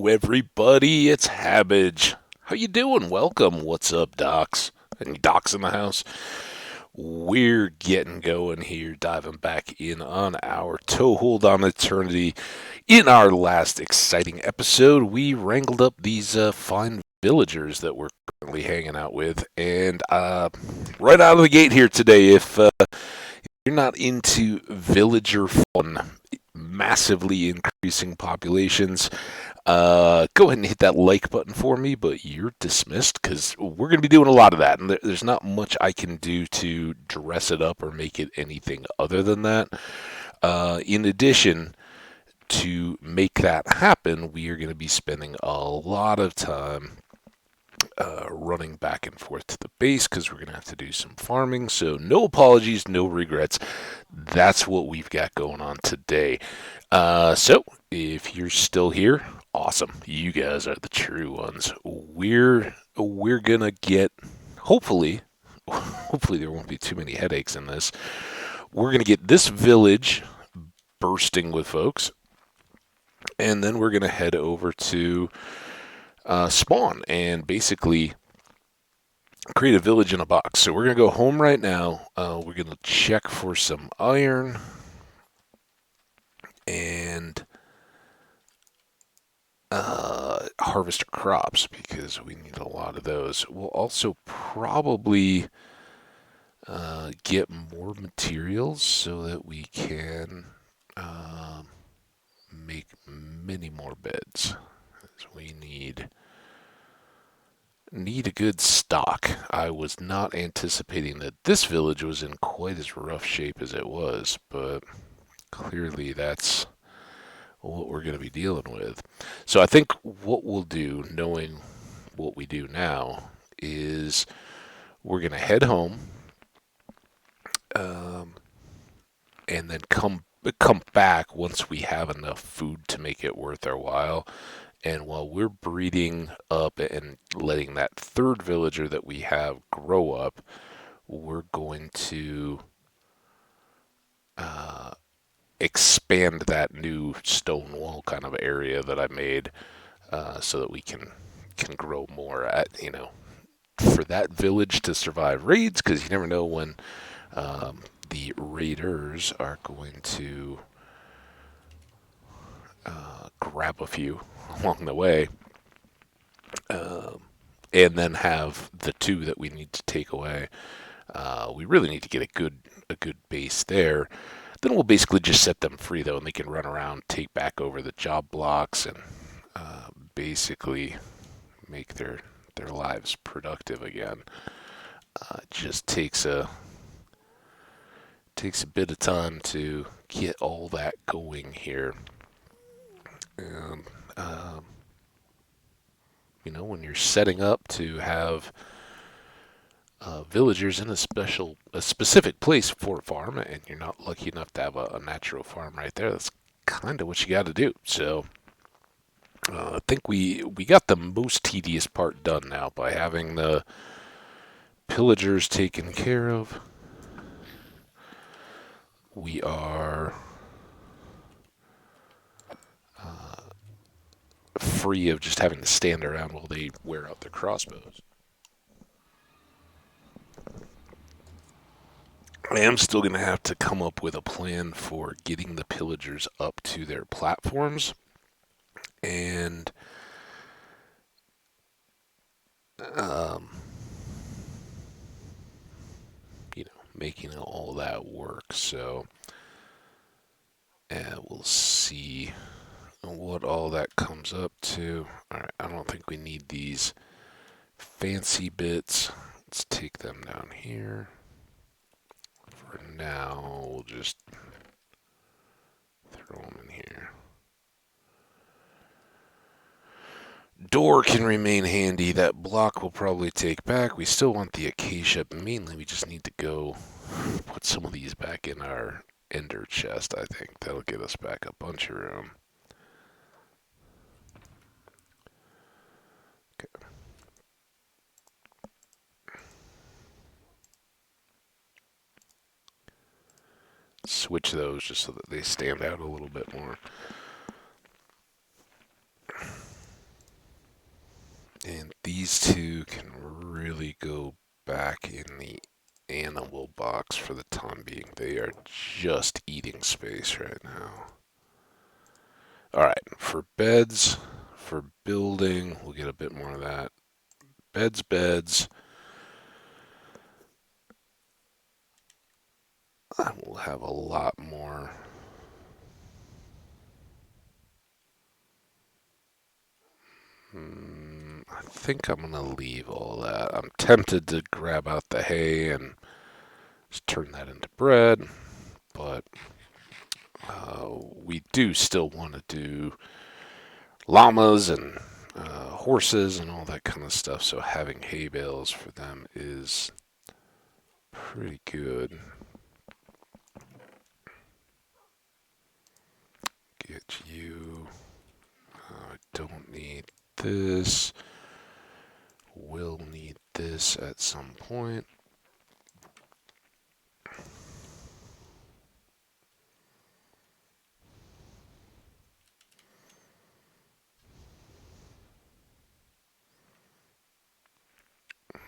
everybody, it's Hambbage. How you doing? Welcome. What's up, docs? Any docs in the house? We're getting going here, diving back in on our toehold on eternity. In our last exciting episode, we wrangled up these fine villagers that we're currently hanging out with, and right out of the gate here today, if you're not into villager fun, massively increasing populations, go ahead and hit that like button for me, but you're dismissed because we're going to be doing a lot of that, and there's not much I can do to dress it up or make it anything other than that. In addition, to make that happen, we are going to be spending a lot of time running back and forth to the base because we're going to have to do some farming. So, no apologies, no regrets. That's what we've got going on today. So, if you're still here, awesome. You guys are the true ones. We're gonna get hopefully there won't be too many headaches in this. We're gonna get this village bursting with folks, and then we're gonna head over to spawn and basically create a village in a box. So we're gonna go home right now. We're gonna check for some iron and harvest our crops because we need a lot of those. We'll also probably get more materials so that we can make many more beds. We need a good stock. I was not anticipating that this village was in quite as rough shape as it was, but clearly that's what we're going to be dealing with. So I think what we'll do, knowing what we do now, is we're going to head home um, and then come back once we have enough food to make it worth our while. And while we're breeding up and letting that third villager that we have grow up, we're going to uh, expand that new stone wall kind of area that I made so that we can grow more for that village to survive raids because you never know when the raiders are going to grab a few along the way, um, and then have the two that we need to take away. We really need to get a good base there. Then we'll basically just set them free though, and they can run around, take back over the job blocks, and basically make their lives productive again. It just takes a bit of time to get all that going here. And when you're setting up to have villagers in a specific place for a farm, and you're not lucky enough to have a natural farm right there, that's kind of what you got to do. So I think we got the most tedious part done now by having the pillagers taken care of. We are free of just having to stand around while they wear out their crossbows. I am still going to have to come up with a plan for getting the pillagers up to their platforms and um, making all that work. So we'll see what all that comes up to. All right, I don't think we need these fancy bits. Let's take them down here. For now, we'll just throw them in here. Door can remain handy. That block will probably take back. We still want the acacia. Mainly, we just need to go put some of these back in our ender chest, I think. That'll get us back a bunch of room. Okay. Switch those just so that they stand out a little bit more. And these two can really go back in the animal box for the time being. They are just eating space right now. All right, for beds, for building, we'll get a bit more of that. Beds. I will have a lot more. I think I'm going to leave all that. I'm tempted to grab out the hay and just turn that into bread, but we do still want to do llamas and horses and all that kind of stuff, so having hay bales for them is pretty good. Get you. I don't need this. Will need this at some point.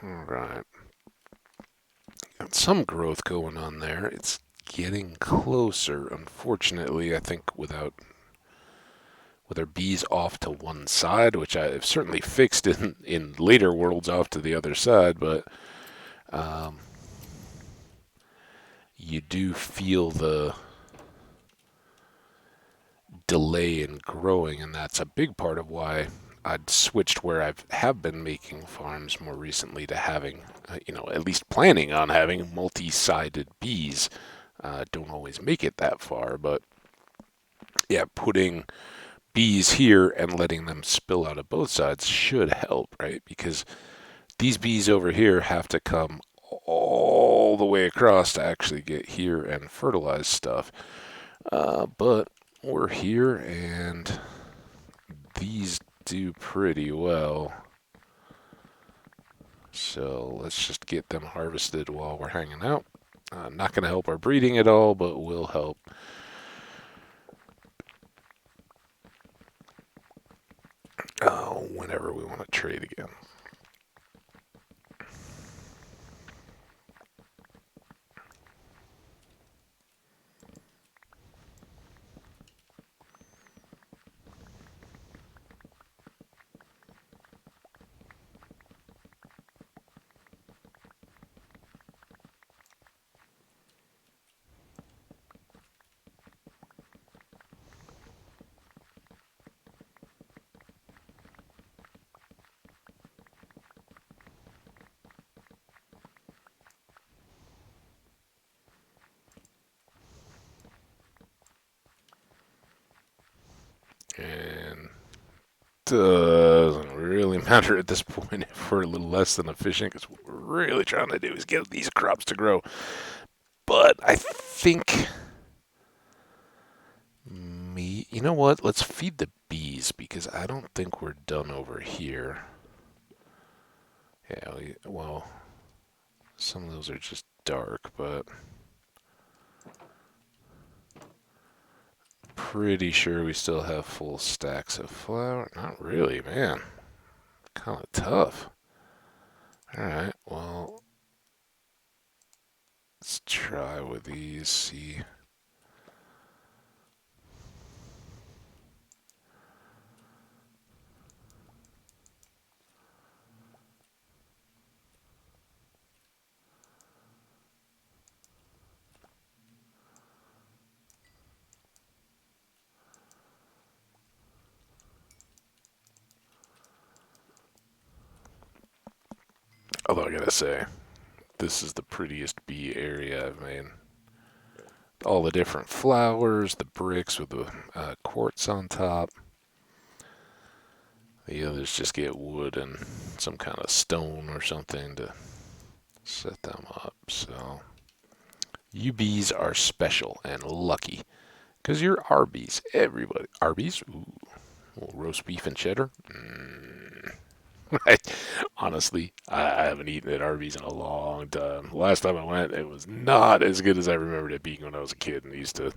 All right. Got some growth going on there. It's getting closer. Unfortunately, I think with our bees off to one side, which I've certainly fixed in later worlds off to the other side, but um, you do feel the delay in growing, and that's a big part of why I'd switched where I have been making farms more recently to having, at least planning on having multi-sided bees. Don't always make it that far, but yeah, putting bees here and letting them spill out of both sides should help, right? Because these bees over here have to come all the way across to actually get here and fertilize stuff. But we're here and these do pretty well. So let's just get them harvested while we're hanging out. Not going to help our breeding at all, but will help whenever we want to trade again. And doesn't really matter at this point if we're a little less than efficient, because what we're really trying to do is get these crops to grow. But I think you know what? Let's feed the bees because I don't think we're done over here. Yeah, well, some of those are just dark, but pretty sure we still have full stacks of flour. Not really, man. Kind of tough. Alright, well, let's try with these, see. Although I gotta say, this is the prettiest bee area I've made. All the different flowers, the bricks with the quartz on top. The others just get wood and some kind of stone or something to set them up. So you bees are special and lucky because you're Arby's. Everybody Arby's. Ooh, roast beef and cheddar. I, honestly, I haven't eaten at Arby's in a long time. The last time I went, it was not as good as I remembered it being when I was a kid and used to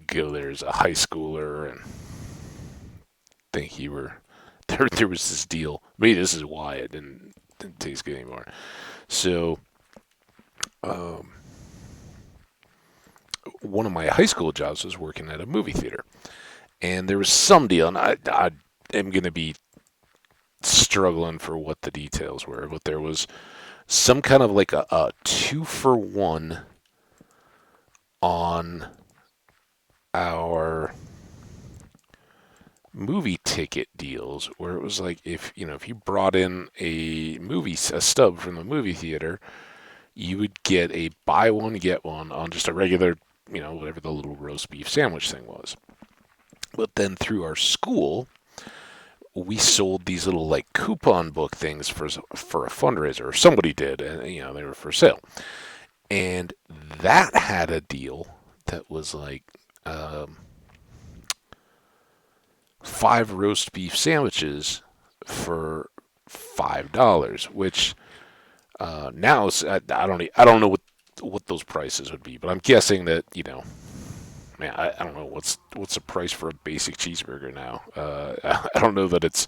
go there as a high schooler and think you were there was this deal. Maybe this is why it didn't taste good anymore. So, um, one of my high school jobs was working at a movie theater, and there was some deal, and I am going to be struggling for what the details were, but there was some kind of like a 2-for-1 on our movie ticket deals, where it was like if you brought in a stub from the movie theater, you would get a buy one get one on just a regular, whatever the little roast beef sandwich thing was. But then through our school, we sold these little like coupon book things for a fundraiser, or somebody did, and they were for sale. And that had a deal that was like, um, 5 roast beef sandwiches for $5, which now I don't know what those prices would be, but I'm guessing that man, I don't know what's the price for a basic cheeseburger now. I don't know that it's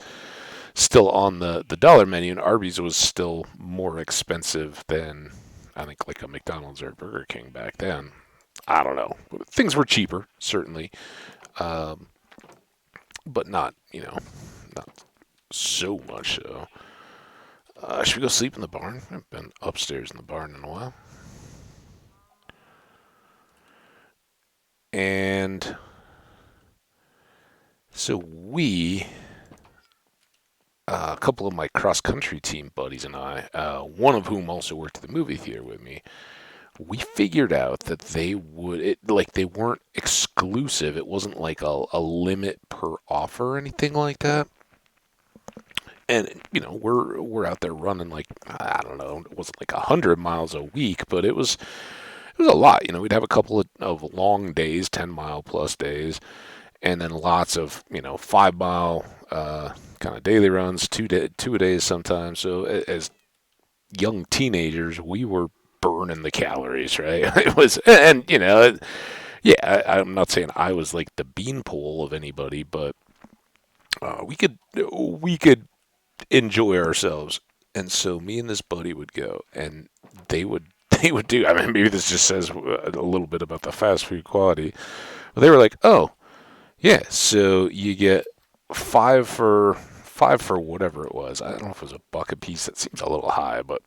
still on the dollar menu, and Arby's was still more expensive than I think like a McDonald's or Burger King back then. I don't know. Things were cheaper, certainly, um, but not so much so. Should we go sleep in the barn? I've been upstairs in the barn in a while. And so a couple of my cross country team buddies and I, one of whom also worked at the movie theater with me, we figured out that they weren't exclusive. It wasn't like a limit per offer or anything like that. And we're out there running like, I don't know, it wasn't like 100 miles a week, but it was a lot. We'd have a couple of long days, 10-mile plus days, and then lots of 5-mile kind of daily runs, two a days sometimes. So as young teenagers, we were burning the calories, right? It was, and yeah, I'm not saying I was like the beanpole of anybody, but we could enjoy ourselves. And so me and this buddy would go, and they would they would do. I mean, maybe this just says a little bit about the fast food quality. But they were like, oh yeah, so you get five for whatever it was. I don't know if it was a buck a piece. That seems a little high, but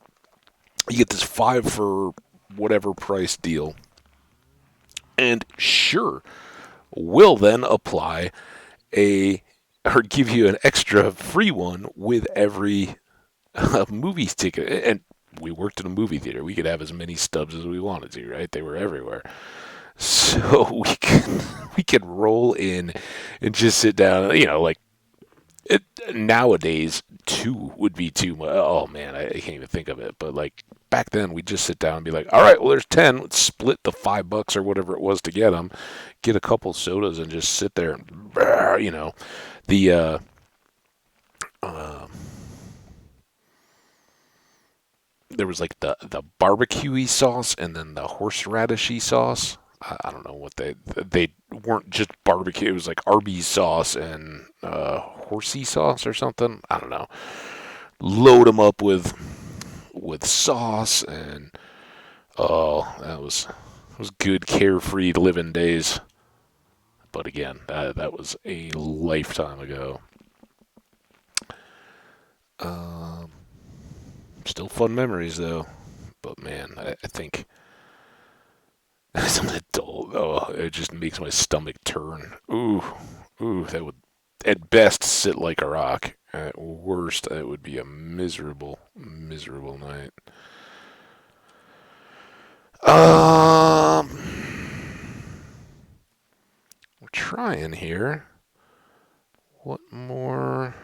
you get this 5 for whatever price deal, and sure, we'll then apply a or give you an extra free one with every movie ticket. And we worked in a movie theater. We could have as many stubs as we wanted to, right? They were everywhere. So we could roll in and just sit down. Like nowadays, two would be too much. Oh man, I can't even think of it. But like back then, we'd just sit down and be like, all right, well, there's 10. Let's split the $5 or whatever it was to get them. Get a couple sodas and just sit there and the uh, there was like the barbecuey sauce and then the horseradishy sauce. I don't know what they weren't just barbecue. It was like Arby's sauce and horsey sauce or something. I don't know. Load them up with sauce, and oh, that was good carefree living days. But again, that was a lifetime ago. Um, Still fun memories though. But man, I think as an adult, oh, it just makes my stomach turn. Ooh, that would at best sit like a rock. At worst, it would be a miserable, miserable night. Um, we're trying here. What more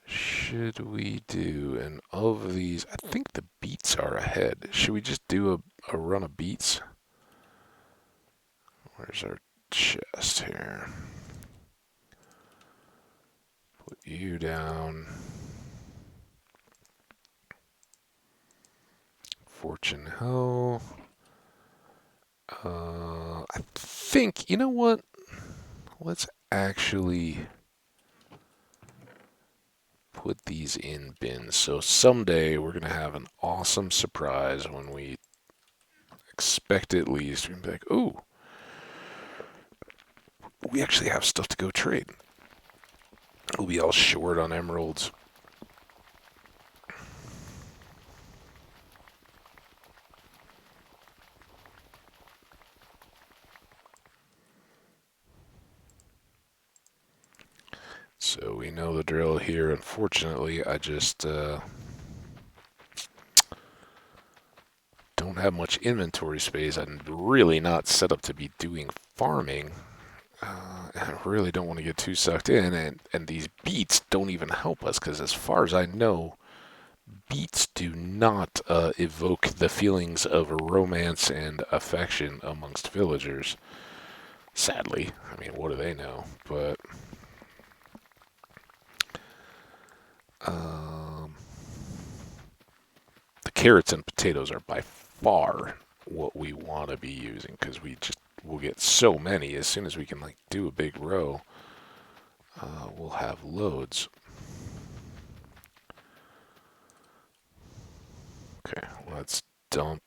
should we do? And of these, I think the beets are ahead. Should we just do a run of beets? Where's our chest here? Put you down. Fortune Ho. I think, you know what? Let's actually put these in bins. So someday we're going to have an awesome surprise when we expect it least. We're going to be like, ooh, we actually have stuff to go trade. We'll be all short on emeralds. So we know the drill here. Unfortunately, I just don't have much inventory space. I'm really not set up to be doing farming. I really don't want to get too sucked in, and these beets don't even help us because, as far as I know, beets do not evoke the feelings of romance and affection amongst villagers. Sadly, I mean, what do they know? But um, the carrots and potatoes are by far what we want to be using because we'll get so many as soon as we can like do a big row. We'll have loads. Okay, let's dump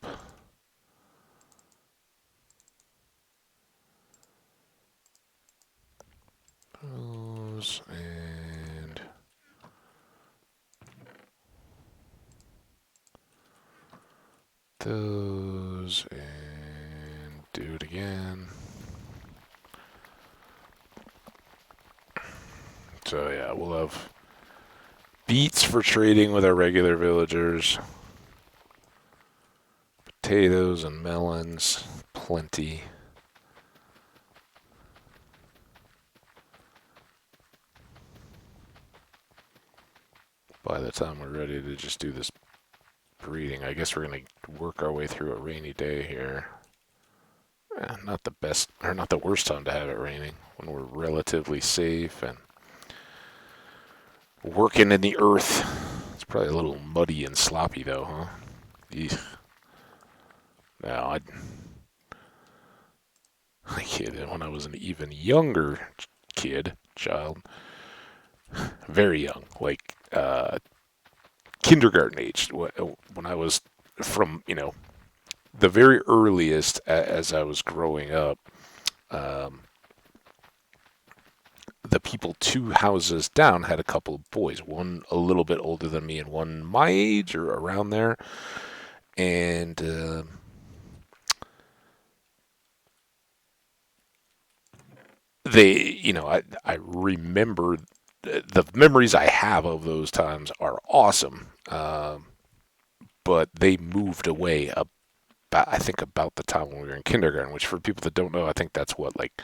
those and those and do it again. So yeah, we'll have beets for trading with our regular villagers. Potatoes and melons, plenty. By the time we're ready to just do this breeding, I guess we're going to work our way through a rainy day here. Not the best, or not the worst time to have it raining, when we're relatively safe and working in the earth. It's probably a little muddy and sloppy though, huh? Eesh. Now, I kid, when I was an even younger child, very young, like kindergarten age, when I was from, the very earliest as I was growing up, um, the people 2 houses down had a couple of boys, one a little bit older than me and one my age or around there. And I remember the memories I have of those times are awesome. But they moved away I think about the time when we were in kindergarten, which for people that don't know, I think that's what, like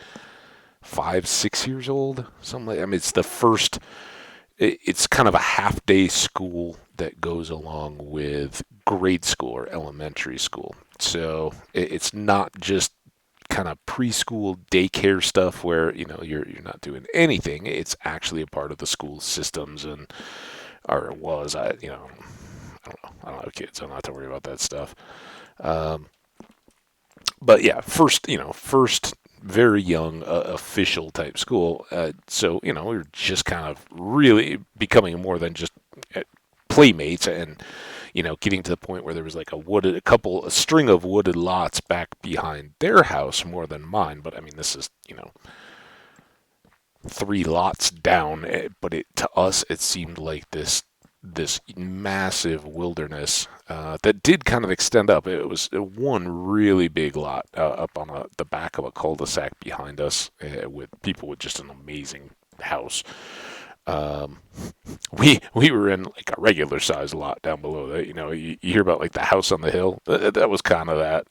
5, 6 years old, something like. I mean, it's the first. It's kind of a half day school that goes along with grade school or elementary school. So it's not just kind of preschool daycare stuff where you're not doing anything. It's actually a part of the school systems, and or it was. I don't know. I don't have kids. I don't have to worry about that stuff. Um, but yeah, first very young official type school. So we were just kind of really becoming more than just playmates, and getting to the point where there was like a string of wooded lots back behind their house more than mine. But I mean, this is 3 lots down, but to us it seemed like this massive wilderness that did kind of extend up. It was one really big lot up on the back of a cul-de-sac behind us, with people with just an amazing house. Um, we were in like a regular sized lot down below that. You hear about like the house on the hill. That was kind of that.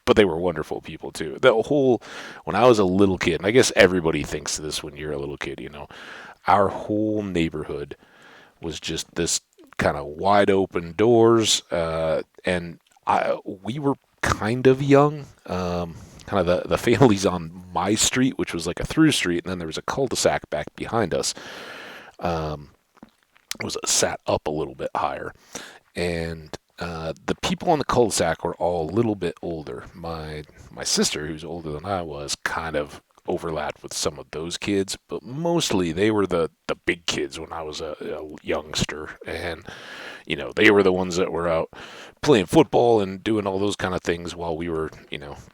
But they were wonderful people too. When I was a little kid, and I guess everybody thinks this when you're a little kid, our whole neighborhood was just this kind of wide open doors, and we were kind of young. Kind of the families on my street, which was like a through street, and then there was a cul-de-sac back behind us. Um, was sat up a little bit higher, and the people on the cul-de-sac were all a little bit older. My sister, who's older than I was, kind of overlapped with some of those kids, but mostly they were the big kids when I was a youngster. And, they were the ones that were out playing football and doing all those kind of things while we were,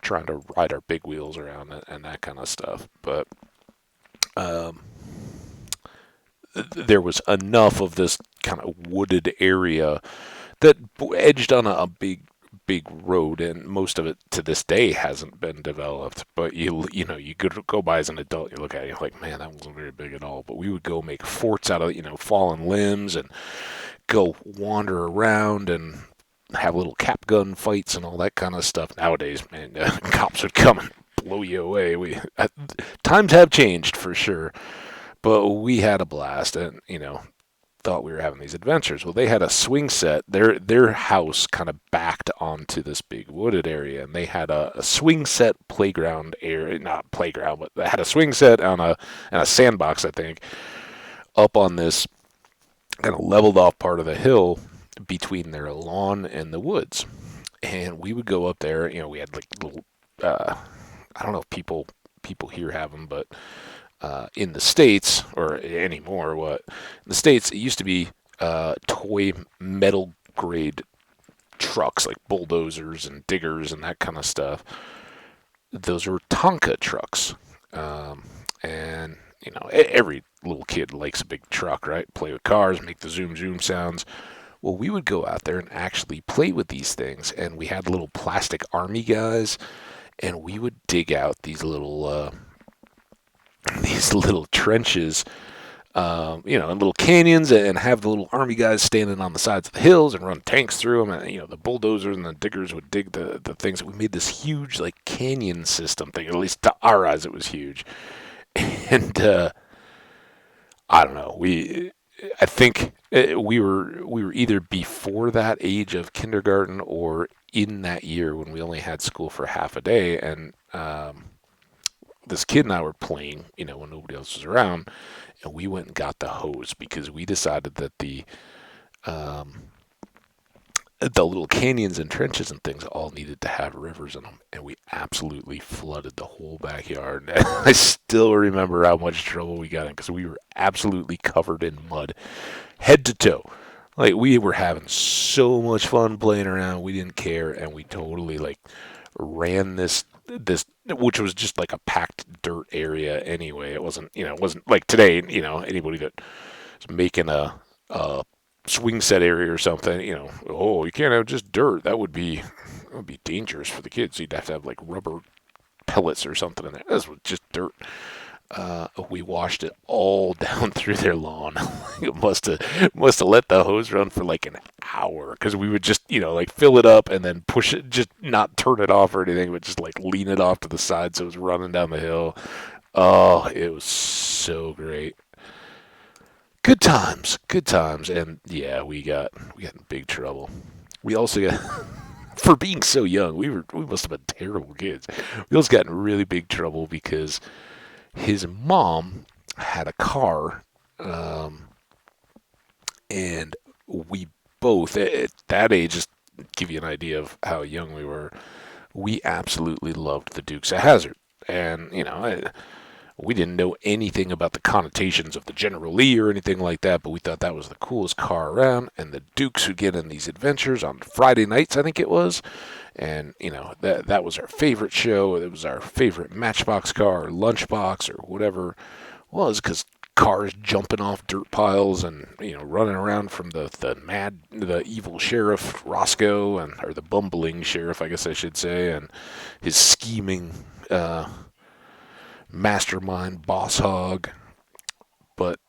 trying to ride our big wheels around and that kind of stuff. But um, there was enough of this kind of wooded area that edged on a big road, and most of it to this day hasn't been developed. But you could go by as an adult, you look at it, you're like, man, that wasn't very big at all. But we would go make forts out of fallen limbs and go wander around and have little cap gun fights and all that kind of stuff. Nowadays, man, cops would come and blow you away. Times have changed for sure, but we had a blast, and thought we were having these adventures. Well, they had a swing set. Their house kind of backed onto this big wooded area, and they had a swing set playground area, not playground, but they had a swing set on and a sandbox, I think, up on this kind of leveled off part of the hill between their lawn and the woods. And we would go up there. We had like little, I don't know if people here have them, but in the States, or anymore, in the States, it used to be toy metal grade trucks, like bulldozers and diggers and that kind of stuff. Those were Tonka trucks. And, every little kid likes a big truck, right? Play with cars, make the zoom zoom sounds. Well, we would go out there and actually play with these things, and we had little plastic army guys, and we would dig out these little trenches, in little canyons, and have the little army guys standing on the sides of the hills and run tanks through them. And, the bulldozers and the diggers would dig the things. We made this huge, like, canyon system thing. At least to our eyes, it was huge. And, I don't know. I think we were either before that age of kindergarten or in that year when we only had school for half a day. And, this kid and I were playing, when nobody else was around, and we went and got the hose because we decided that the little canyons and trenches and things all needed to have rivers in them, and we absolutely flooded the whole backyard. And I still remember how much trouble we got in because we were absolutely covered in mud, head to toe. Like, we were having so much fun playing around, we didn't care, and we totally, like, ran this, which was just like a packed dirt area anyway. It wasn't like today, anybody that is making a swing set area or something, oh, you can't have just dirt. That would be dangerous for the kids. You'd have to have like rubber pellets or something in there. This was just dirt. We washed it all down through their lawn. It must have let the hose run for like an hour because we would just like fill it up and then push it, just not turn it off or anything, but just like lean it off to the side so it was running down the hill. Oh, it was so great. Good times, and yeah, we got in big trouble. We also got for being so young. We must have been terrible kids. We also got in really big trouble because his mom had a car, and we both, at that age, just to give you an idea of how young we were, we absolutely loved the Dukes of Hazzard. And, we didn't know anything about the connotations of the General Lee or anything like that, but we thought that was the coolest car around, and the Dukes would get in these adventures on Friday nights, I think it was. And, that was our favorite show. It was our favorite Matchbox car or Lunchbox or whatever it was, because cars jumping off dirt piles and, running around from the evil sheriff, Roscoe, or the bumbling sheriff, I guess I should say, and his scheming mastermind boss hog. But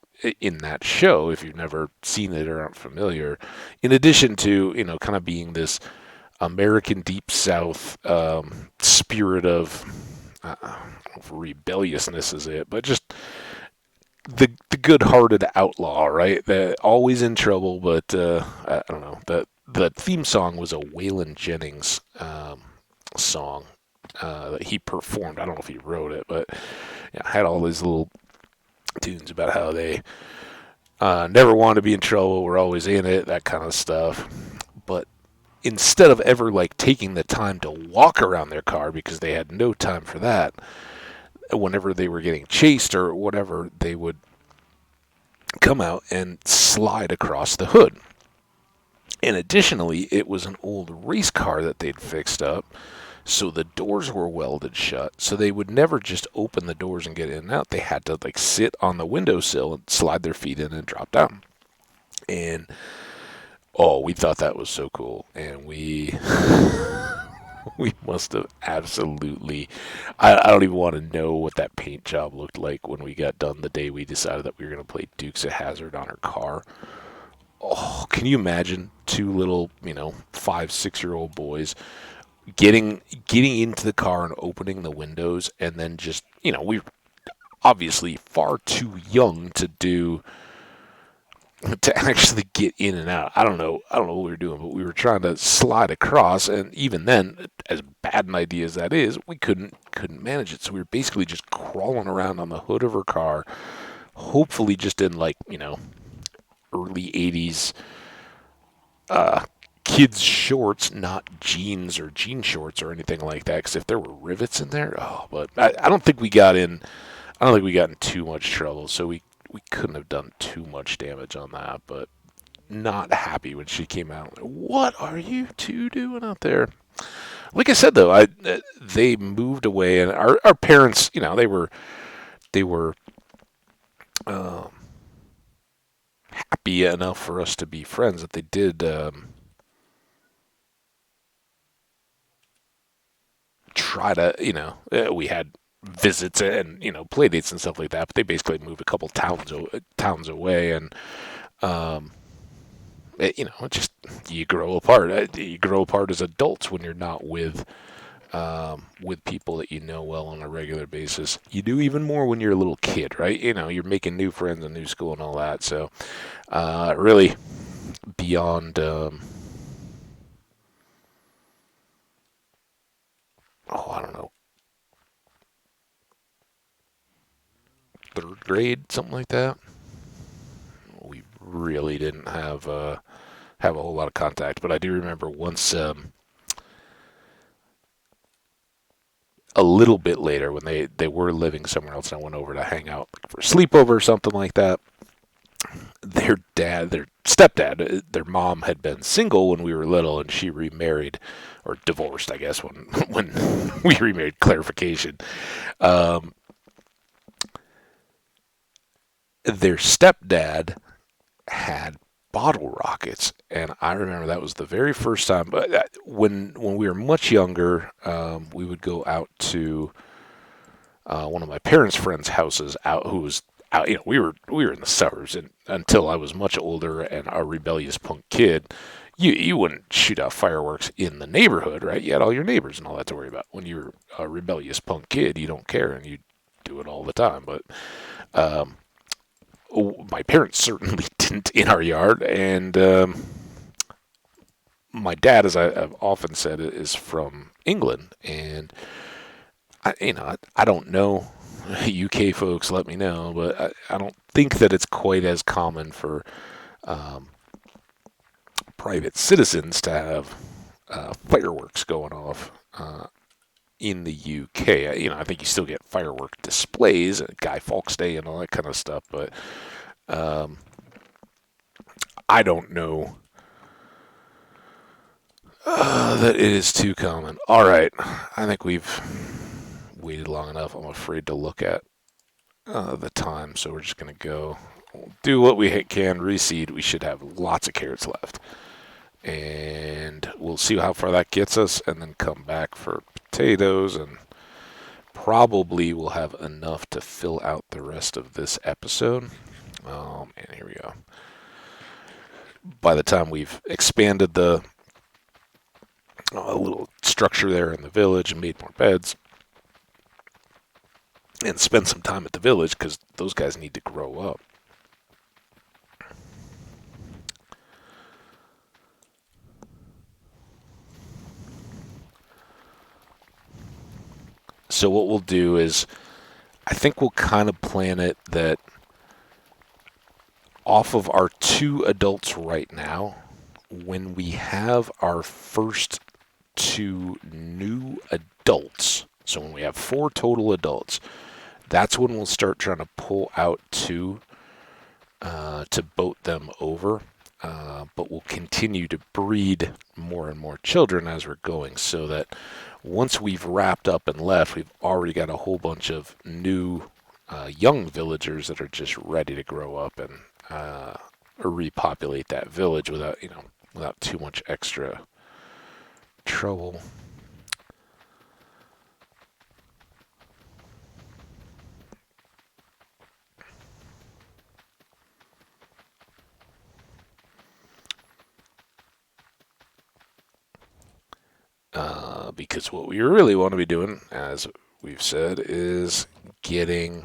in that show, if you've never seen it or aren't familiar, in addition to, kind of being this American Deep South spirit of, I don't know if rebelliousness is it, but just the good-hearted outlaw, right? Always in trouble, but I don't know. The theme song was a Waylon Jennings song that he performed. I don't know if he wrote it, but had all these little tunes about how they never wanted to be in trouble, were always in it, that kind of stuff. But instead of ever like taking the time to walk around their car because they had no time for that, whenever they were getting chased or whatever, they would come out and slide across the hood. And additionally, it was an old race car that they'd fixed up, so the doors were welded shut. So they would never just open the doors and get in and out. They had to like sit on the windowsill and slide their feet in and drop down. And oh, we thought that was so cool, and we we must have absolutely. I don't even want to know what that paint job looked like when we got done the day we decided that we were going to play Dukes of Hazzard on our car. Oh, can you imagine two little, 5, 6-year-old boys getting into the car and opening the windows, and then just, we were obviously far too young to actually get in and out. I don't know what we were doing, but we were trying to slide across, and even then, as bad an idea as that is, we couldn't manage it. So we were basically just crawling around on the hood of her car, hopefully just in like, early 80s kids shorts, not jeans or jean shorts or anything like that, because if there were rivets in there, but I don't think we got in. I don't think we got in too much trouble, so we couldn't have done too much damage on that, but not happy when she came out. What are you two doing out there? Like I said, though, they moved away, and our parents, they were um, happy enough for us to be friends that they did try to, we had visits and play dates and stuff like that, but they basically moved a couple towns away, and um, it just you grow apart. You grow apart as adults when you're not with people that you know well on a regular basis. You do even more when you're a little kid, right? You're making new friends in new school and all that. So, really beyond, I don't know, third grade, something like that. We really didn't have a whole lot of contact, but I do remember once. A little bit later when they were living somewhere else and I went over to hang out for a sleepover or something like that. Their stepdad, their mom had been single when we were little and she remarried or divorced, I guess, when we remarried, clarification. Um, their stepdad had bottle rockets, and I remember that was the very first time. But when we were much younger, we would go out to one of my parents' friends' houses out who was out. We were in the suburbs, and until I was much older and a rebellious punk kid, you wouldn't shoot out fireworks in the neighborhood, right? You had all your neighbors and all that to worry about. When you're a rebellious punk kid, you don't care and you do it all the time. But um, my parents certainly didn't in our yard, and my dad, as I've often said, is from England, and I don't know. UK folks, let me know, but I don't think that it's quite as common for um, private citizens to have fireworks going off in the UK. I think you still get firework displays, Guy Fawkes Day, and all that kind of stuff, but um, I don't know that it is too common. All right, I think we've waited long enough. I'm afraid to look at the time, so we're just going to go do what we can, reseed. We should have lots of carrots left. And we'll see how far that gets us, and then come back for potatoes, and probably we'll have enough to fill out the rest of this episode. And here we go. By the time we've expanded the little structure there in the village and made more beds, and spend some time at the village, because those guys need to grow up. So what we'll do is, I think we'll kind of plan it that off of our 2 adults right now, when we have our first 2 new adults, so when we have 4 total adults, That's when we'll start trying to pull out two to boat them over. But we'll continue to breed more and more children as we're going, so that once we've wrapped up and left, we've already got a whole bunch of new young villagers that are just ready to grow up and repopulate that village without too much extra trouble. Because what we really want to be doing, as we've said, is getting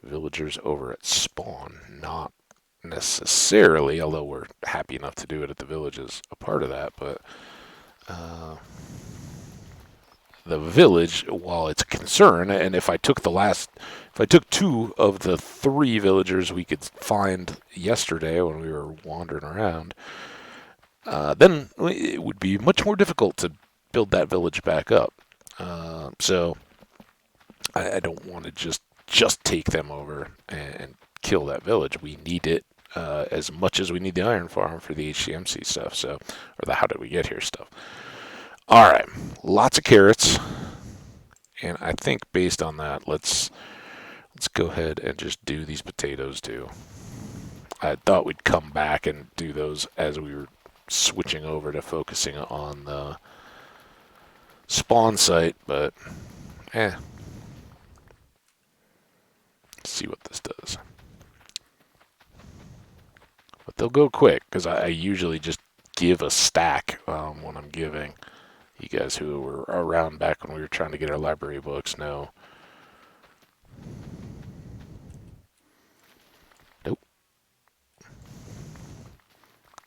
villagers over at spawn, not necessarily, although we're happy enough to do it at the village as a part of that, but the village, while it's a concern, and if I took two of the three villagers we could find yesterday when we were wandering around, then it would be much more difficult to build that village back up. So I don't want to just take them over and kill that village. We need it as much as we need the iron farm for the HCMC stuff. So, or the how did we get here stuff. All right, lots of carrots, and I think based on that, let's go ahead and just do these potatoes too. I thought we'd come back and do those as we were switching over to focusing on the spawn site, but let's see what this does. But they'll go quick, because I usually just give a stack when I'm giving. You guys who were around back when we were trying to get our library books know. Nope.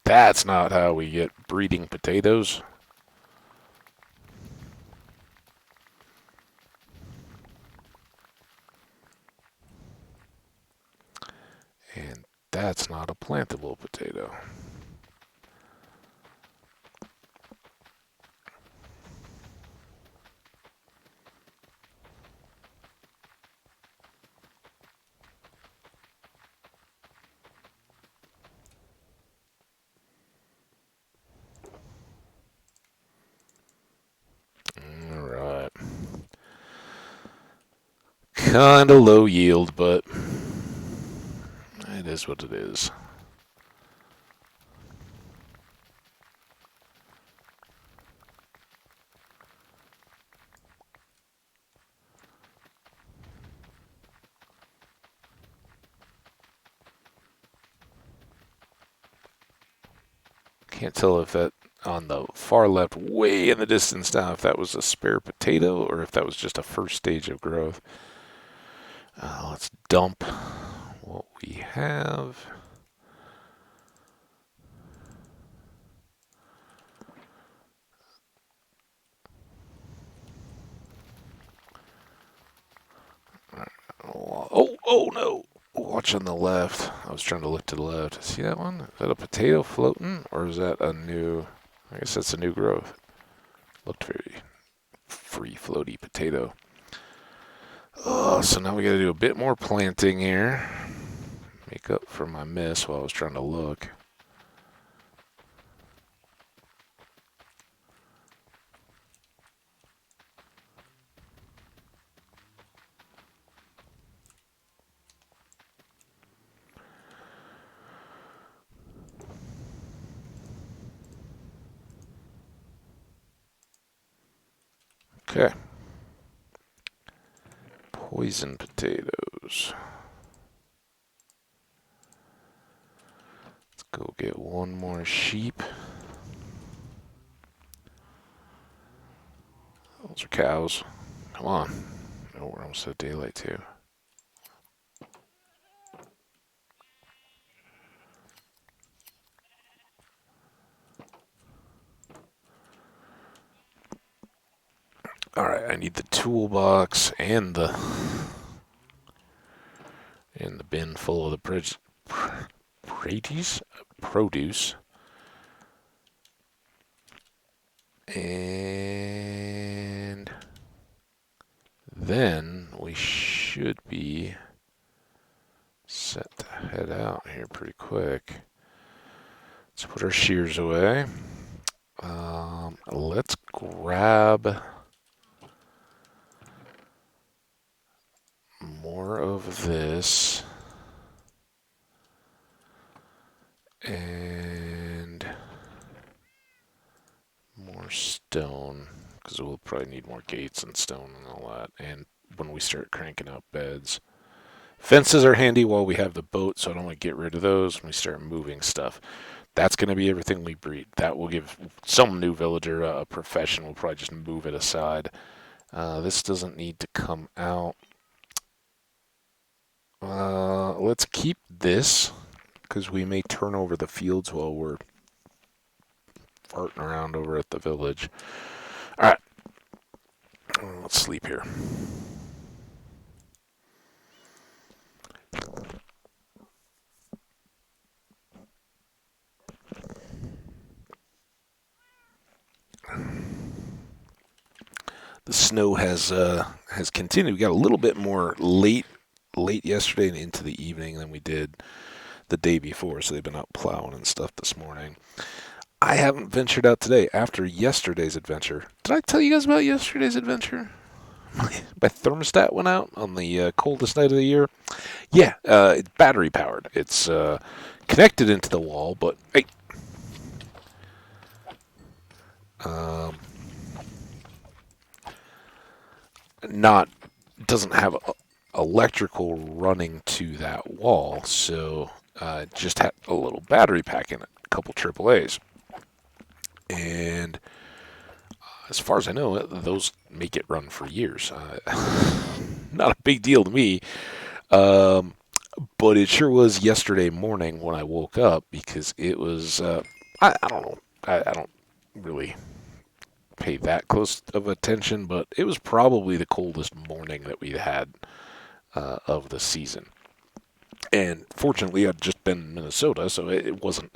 That's not how we get breeding potatoes. And that's not a plantable potato. Alright. Kinda low yield, but it is what it is. Can't tell if that on the far left, way in the distance now, if that was a spare potato or if that was just a first stage of growth. Let's dump what we have. Oh no! Watch on the left. I was trying to look to the left. See that one? Is that a potato floating, or is that a new? I guess that's a new growth. Looked very free floaty potato. Oh, so now we got to do a bit more planting here. Make up for my miss while I was trying to look. Okay. Poison potatoes. Let's go get one more sheep. Those are cows. Come on. Oh, we're almost at daylight too. Alright, I need the toolbox and the bin full of the produce. And then we should be set to head out here pretty quick. Let's put our shears away. Let's grab more of this and more stone, because we'll probably need more gates and stone and all that. And when we start cranking out beds, fences are handy while we have the boat, so I don't want to get rid of those when we start moving stuff. That's going to be everything we breed. That will give some new villager a profession. We'll probably just move it aside. This doesn't need to come out. Let's keep this, because we may turn over the fields while we're farting around over at the village. Alright. Let's sleep here. The snow has continued. We got a little bit more late yesterday and into the evening than we did the day before, so they've been out plowing and stuff this morning. I haven't ventured out today after yesterday's adventure. Did I tell you guys about yesterday's adventure? My thermostat went out on the coldest night of the year. Yeah, it's battery powered. It's connected into the wall, but hey, doesn't have electrical running to that wall, so just had a little battery pack in it, a couple AAAs, and as far as I know, those make it run for years. Not a big deal to me, but it sure was yesterday morning when I woke up, because it was I don't know, I don't really pay that close of attention, but it was probably the coldest morning that we'd had of the season. And fortunately, I'd just been in Minnesota, so it wasn't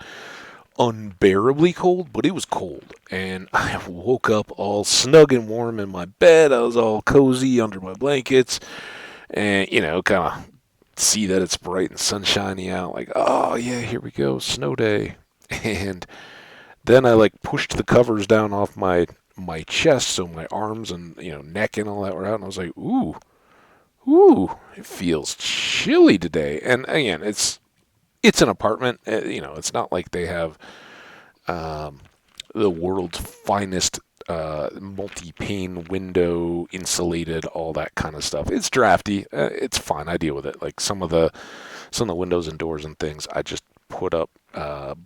unbearably cold, but it was cold. And I woke up all snug and warm in my bed. I was all cozy under my blankets, and kind of see that it's bright and sunshiny out. Like, oh yeah, here we go, snow day. And then I pushed the covers down off my chest, so my arms and neck and all that were out, and I was like, ooh, it feels chilly today. And again, it's an apartment. It's not like they have the world's finest multi-pane window, insulated, all that kind of stuff. It's drafty. It's fine. I deal with it. Like some of the windows and doors and things, I just put up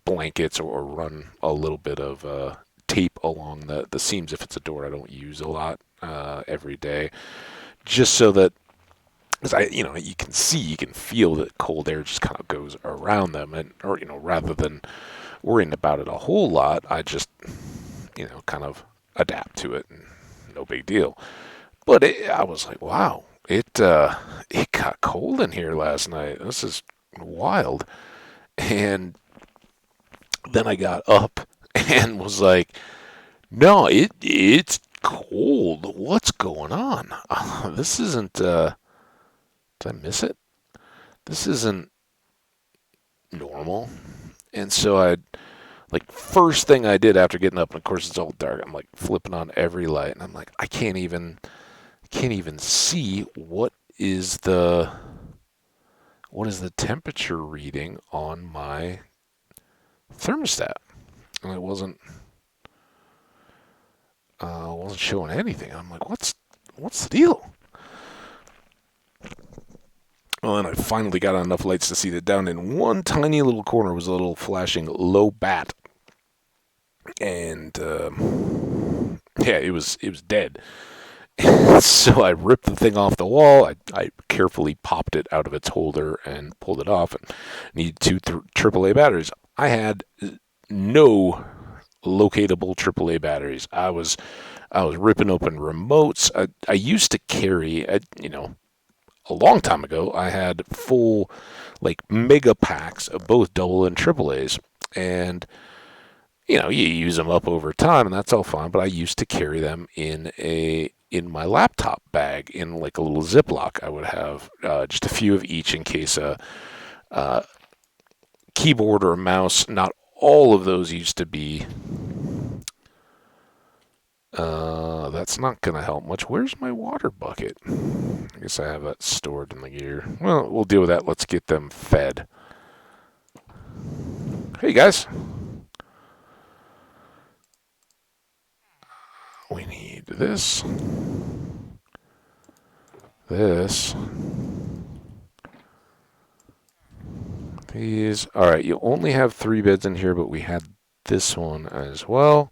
blankets or run a little bit of tape along the seams if it's a door I don't use a lot every day, just so that, because you can feel that cold air just kind of goes around them, or rather than worrying about it a whole lot, I just kind of adapt to it, and no big deal. But I was like, wow, it got cold in here last night. This is wild. And then I got up and was like, no, it's cold. What's going on? This isn't. Did I miss it? This isn't normal. And so first thing I did after getting up, and of course it's all dark, I'm flipping on every light, and I'm like, I can't even see what is the temperature reading on my thermostat. And it wasn't showing anything. I'm like, what's the deal? Well, then I finally got on enough lights to see that down in one tiny little corner was a little flashing low bat. And, yeah, it was dead. So I ripped the thing off the wall. I carefully popped it out of its holder and pulled it off, and needed two AAA batteries. I had no locatable AAA batteries. I was ripping open remotes. I used to carry, a long time ago, I had full, mega packs of both double and AAAs. And, you use them up over time, and that's all fine. But I used to carry them in in my laptop bag in like a little Ziploc. I would have just a few of each in case a keyboard or a mouse. Not all of those used to be. That's not going to help much. Where's my water bucket? I guess I have that stored in the gear. Well, we'll deal with that. Let's get them fed. Hey, guys. We need this. This. These. Alright, you only have 3 beds in here, but we had this one as well.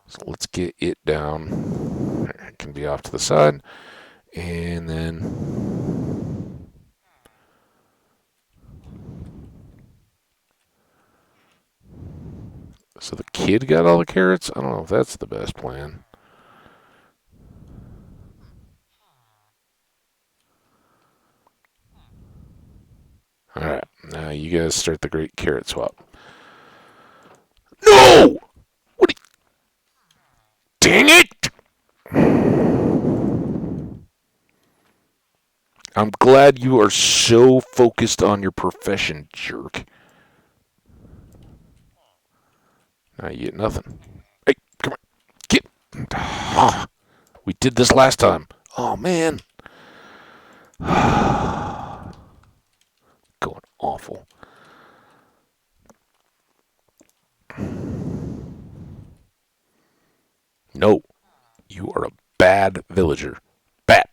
So let's get it down. It can be off to the side. And then so the kid got all the carrots? I don't know if that's the best plan. Alright, now you guys start the great carrot swap. No! What are you... Dang it! I'm glad you are so focused on your profession, jerk. Now you get nothing. Hey, come on. Get. We did this last time. Oh, man. Going awful. No. You are a bad villager. Bad.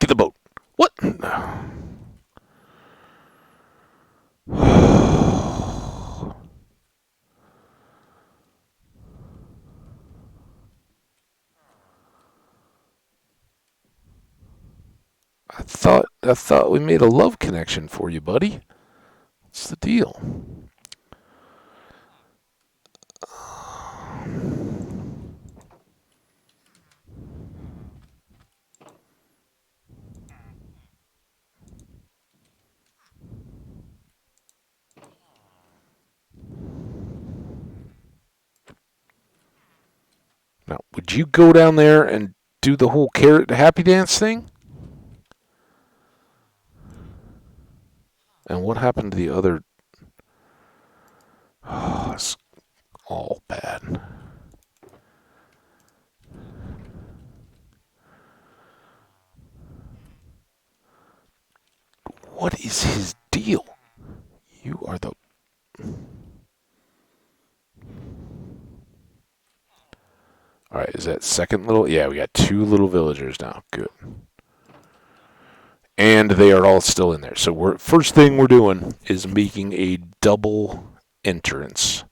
Get the boat. What? I thought we made a love connection for you, buddy. What's the deal? Now, would you go down there and do the whole carrot happy dance thing? And what happened to the other? Oh, it's all bad. What is his deal? You are the... Alright, is that second little... Yeah, we got 2 little villagers now. Good. And they are all still in there. So first thing we're doing is making a double entrance.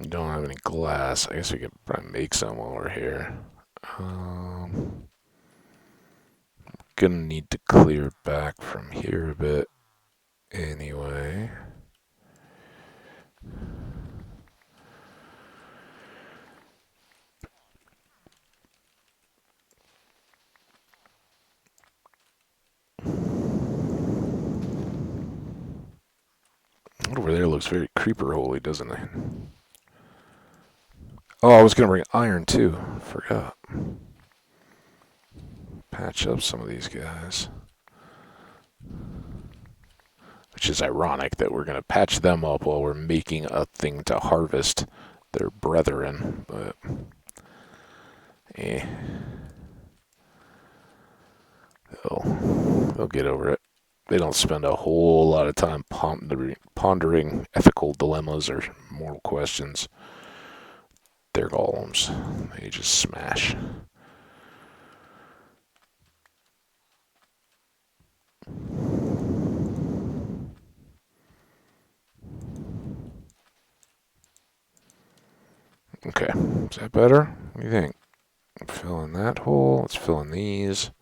Don't have any glass. I guess we could probably make some while we're here. Gonna need to clear back from here a bit anyway. Over there looks very creeper-holy, doesn't it? Oh, I was going to bring iron, too. Forgot. Patch up some of these guys. Which is ironic that we're going to patch them up while we're making a thing to harvest their brethren. But, they'll get over it. They don't spend a whole lot of time pondering ethical dilemmas or moral questions. They're golems. They just smash. Okay. Is that better? What do you think? Fill in that hole. Let's fill in these.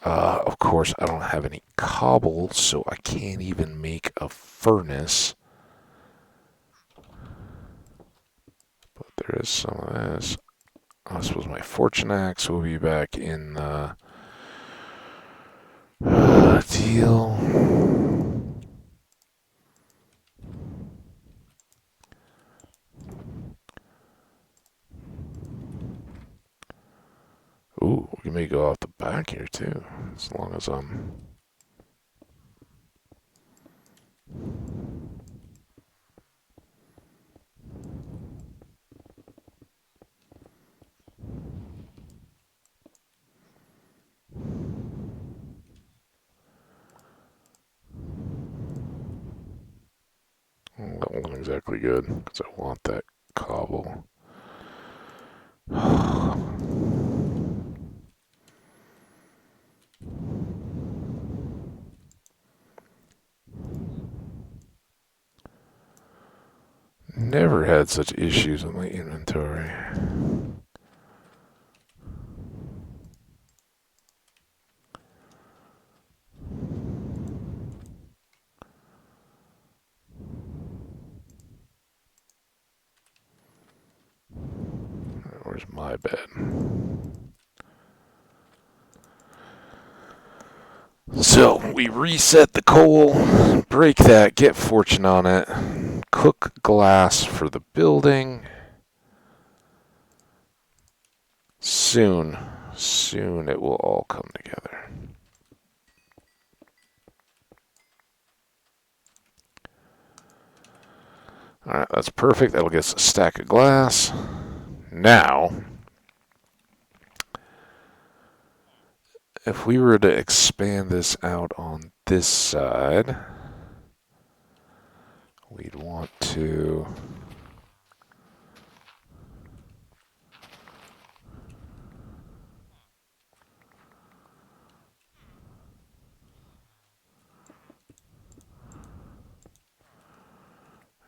Of course, I don't have any cobble, so I can't even make a furnace. But there is some of this. Oh, this was my fortune axe. We'll be back in the deal. Ooh, we may go out the back here too, as long as I'm. Well, that wasn't exactly good because I want that cobble. Never had such issues with my inventory. Where's my bed? So we reset the coal, break that, get fortune on it, cook glass for the building. Soon it will all come together. Alright, that's perfect. That'll get us a stack of glass. Now, if we were to expand this out on this side, we'd want to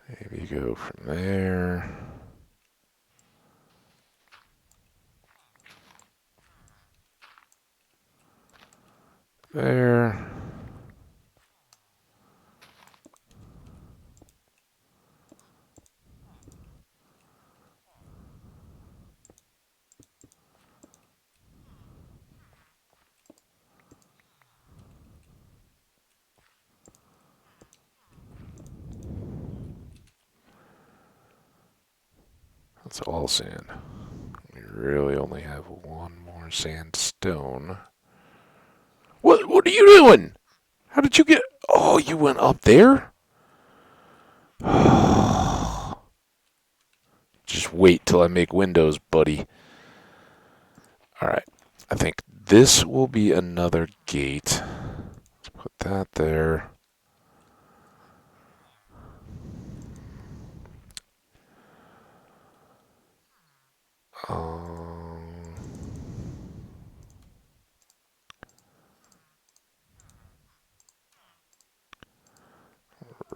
maybe go from there. There. That's all sand. We really only have one more sandstone. What are you doing? How did you get... Oh, you went up there? Just wait till I make windows, buddy. Alright. I think this will be another gate. Let's put that there.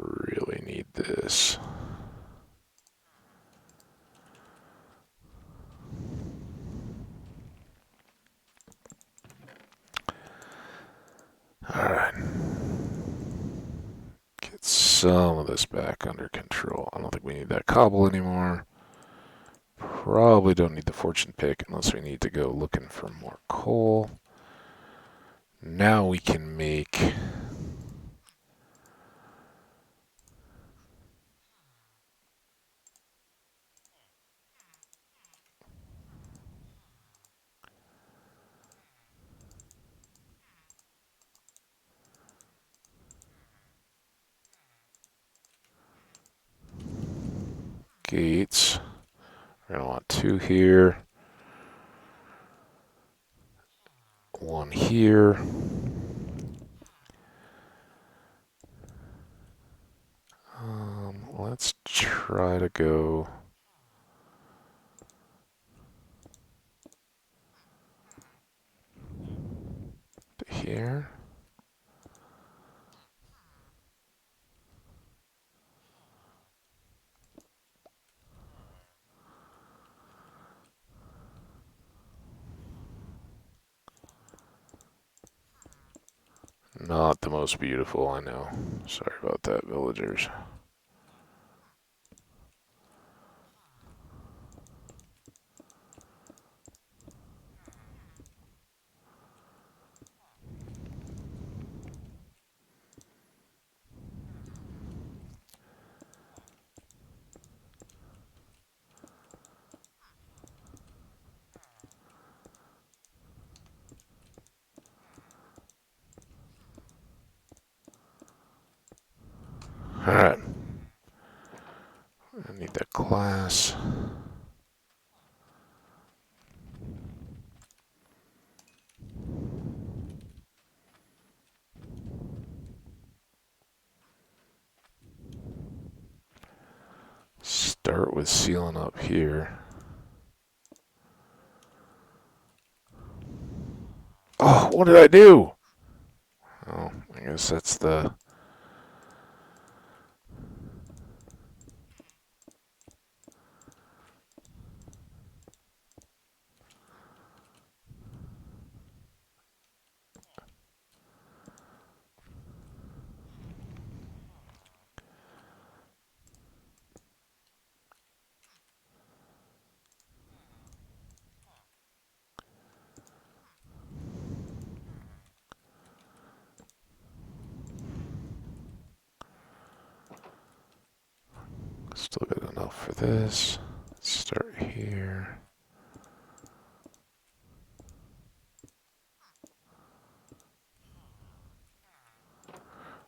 Really need this. Alright. Get some of this back under control. I don't think we need that cobble anymore. Probably don't need the fortune pick unless we need to go looking for more coal. Now we can make gates. We're going to want 2 here. 1 here. Let's try to go to here. Not the most beautiful, I know. Sorry about that, villagers. Alright. I need that glass. Start with sealing up here. Oh, what did I do? Oh, I guess that's the... Still got enough for this. Let's start here.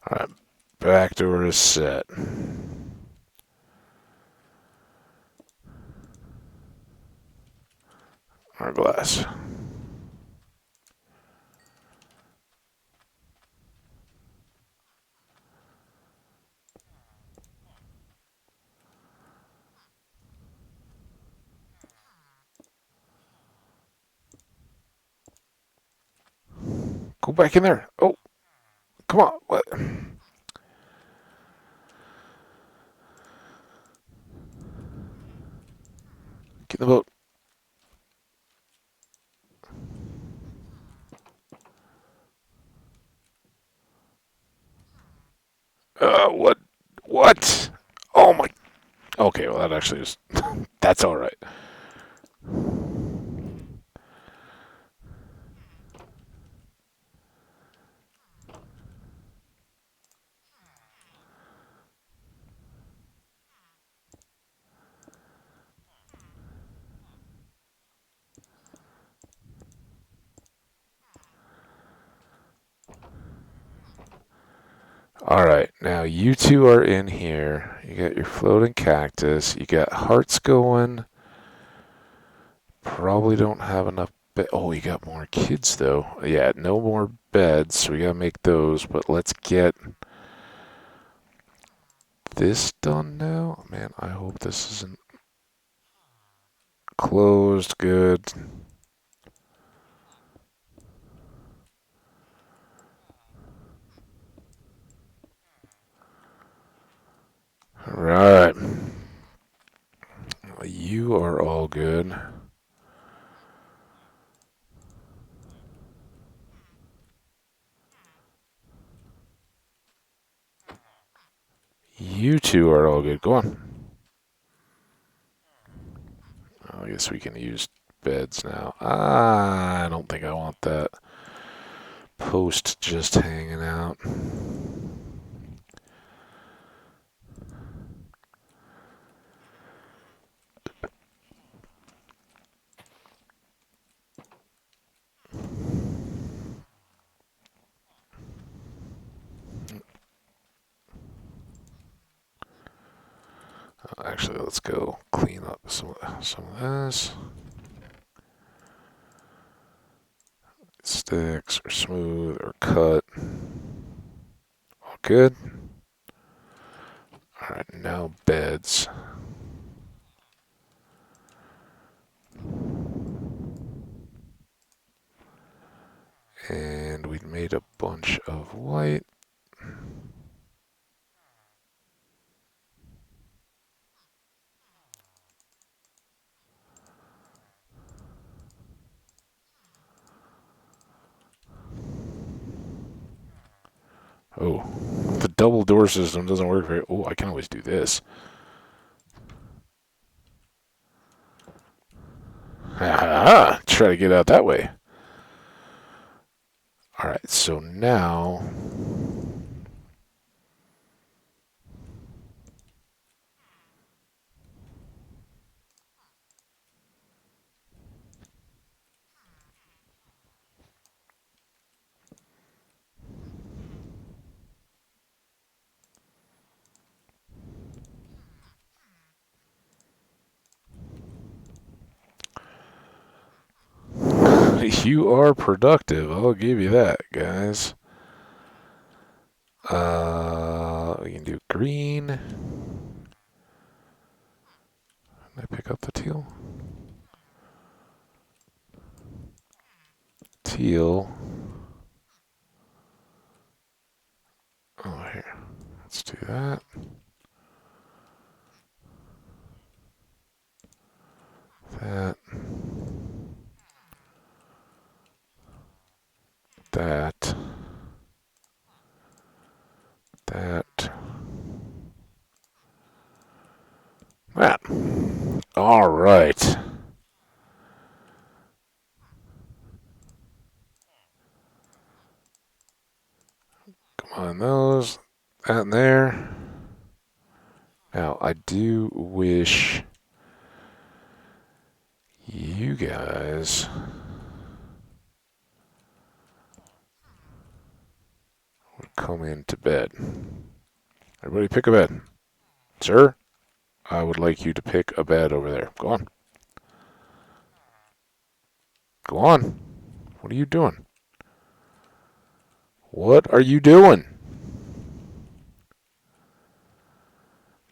Alright, back door is set. Our glass. Go back in there. Oh, come on. What? Get in the boat. What? What? Oh my. Okay, well, that actually is. That's alright. Alright, now you two are in here. You got your floating cactus. You got hearts going. Probably don't have enough. Oh, you got more kids, though. Yeah, no more beds, so we gotta make those. But let's get this done now. Man, I hope this isn't closed. Good. Alright. You are all good. You two are all good. Go on. I guess we can use beds now. I don't think I want that post just hanging out. Actually, let's go clean up some of this. Sticks or smooth or cut. All good. Alright, now beds. And we made a bunch of white. Oh, the double door system doesn't work very. Oh, I can always do this. Ah, try to get out that way. All right, so now you are productive. I'll give you that, guys. We can do green. Can I pick up the teal? Teal. Oh, here. Let's do that. That. That. That. That. All right. Come on, those. That and there. Now, I do wish you guys would come into bed. Everybody pick a bed. Sir, I would like you to pick a bed over there. Go on. Go on. What are you doing? What are you doing?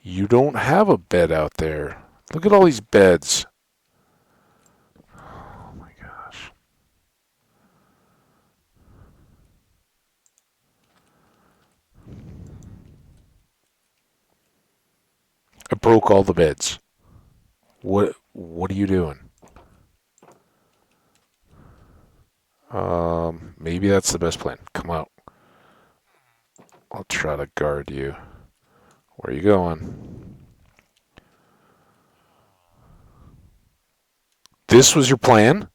You don't have a bed out there. Look at all these beds. Oh my gosh. I broke all the beds. What are you doing? Maybe that's the best plan. Come out. I'll try to guard you. Where are you going? This was your plan?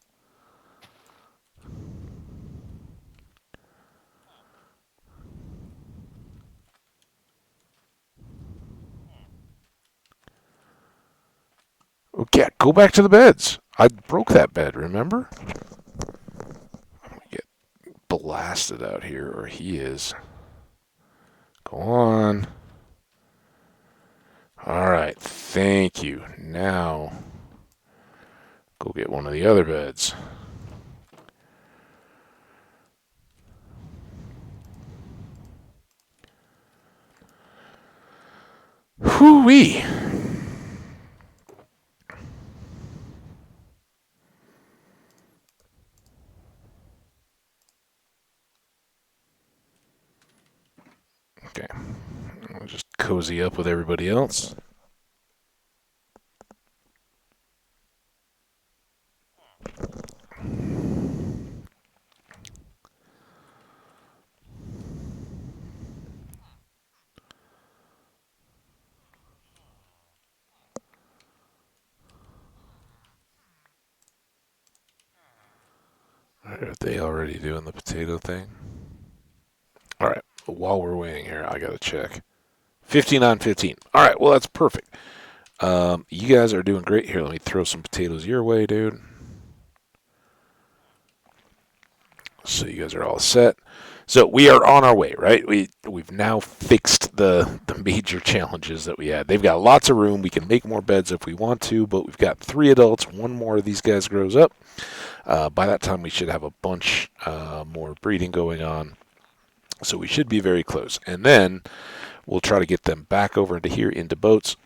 Okay, go back to the beds. I broke that bed, remember? I'm gonna get blasted out here, or he is. Go on. Alright, thank you. Now, go get one of the other beds. Whoo-wee. Okay, I'll just cozy up with everybody else. Are they already doing the potato thing? Alright, while we're waiting here, I gotta check. 15 on 15. Alright, well, that's perfect. You guys are doing great. Here, let me throw some potatoes your way, dude. So you guys are all set. So we are on our way, right? We've now fixed the major challenges that we had. They've got lots of room. We can make more beds if we want to, but we've got 3 adults. One more of these guys grows up. By that time, we should have a bunch more breeding going on. So we should be very close. And then we'll try to get them back over into here into boats.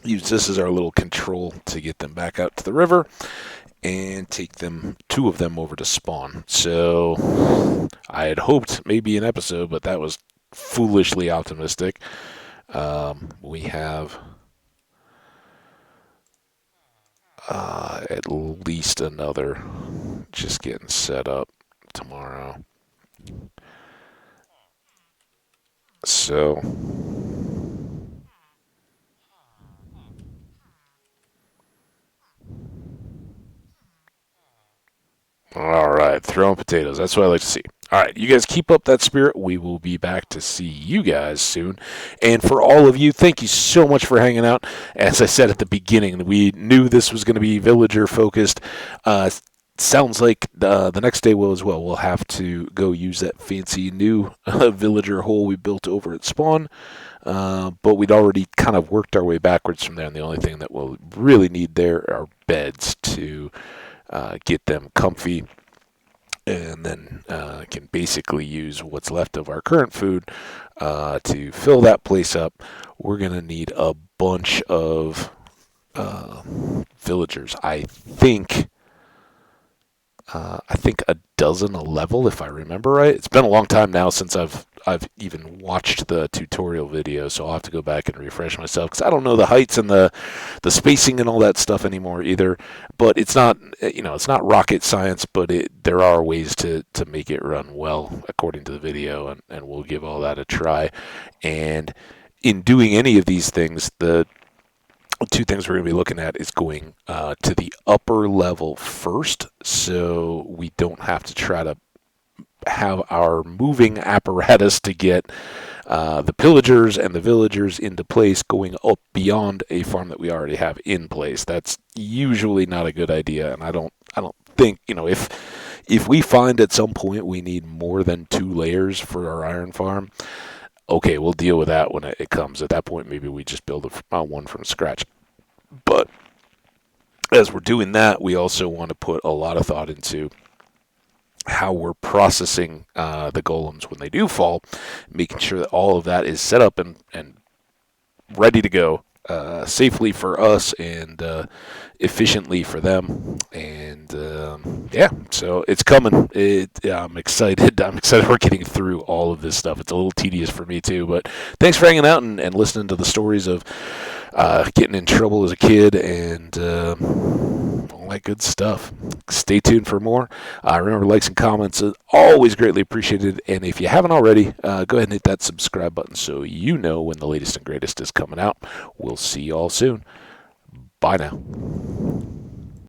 Use this as our little control to get them back out to the river and take them, 2 of them, over to spawn. So I had hoped maybe an episode, but that was foolishly optimistic. We have at least another just getting set up tomorrow. So, all right, throwing potatoes. That's what I like to see. All right, you guys keep up that spirit. We will be back to see you guys soon. And for all of you, thank you so much for hanging out. As I said at the beginning, we knew this was going to be villager focused. Sounds like the next day will as well. We'll have to go use that fancy new villager hole we built over at spawn. But we'd already kind of worked our way backwards from there. And the only thing that we'll really need there are beds to get them comfy, and then can basically use what's left of our current food to fill that place up. We're going to need a bunch of villagers. I think a dozen a level, if I remember right. It's been a long time now since I've even watched the tutorial video, so I'll have to go back and refresh myself because I don't know the heights and the spacing and all that stuff anymore either. But it's not it's not rocket science, but there are ways to make it run well according to the video, and we'll give all that a try. And in doing any of these things, the two things we're going to be looking at is going to the upper level first, so we don't have to try to have our moving apparatus to get the pillagers and the villagers into place going up beyond a farm that we already have in place. That's usually not a good idea, and I don't think, if we find at some point we need more than 2 layers for our iron farm, okay, we'll deal with that when it comes. At that point, maybe we just build one from scratch. But as we're doing that, we also want to put a lot of thought into how we're processing the golems when they do fall, making sure that all of that is set up and ready to go safely for us and efficiently for them. And yeah, so it's coming. I'm excited. I'm excited we're getting through all of this stuff. It's a little tedious for me too, but thanks for hanging out and listening to the stories of getting in trouble as a kid and all that good stuff. Stay tuned for more. Remember, likes and comments are always greatly appreciated. And if you haven't already, go ahead and hit that subscribe button so you know when the latest and greatest is coming out. We'll see you all soon. Bye now.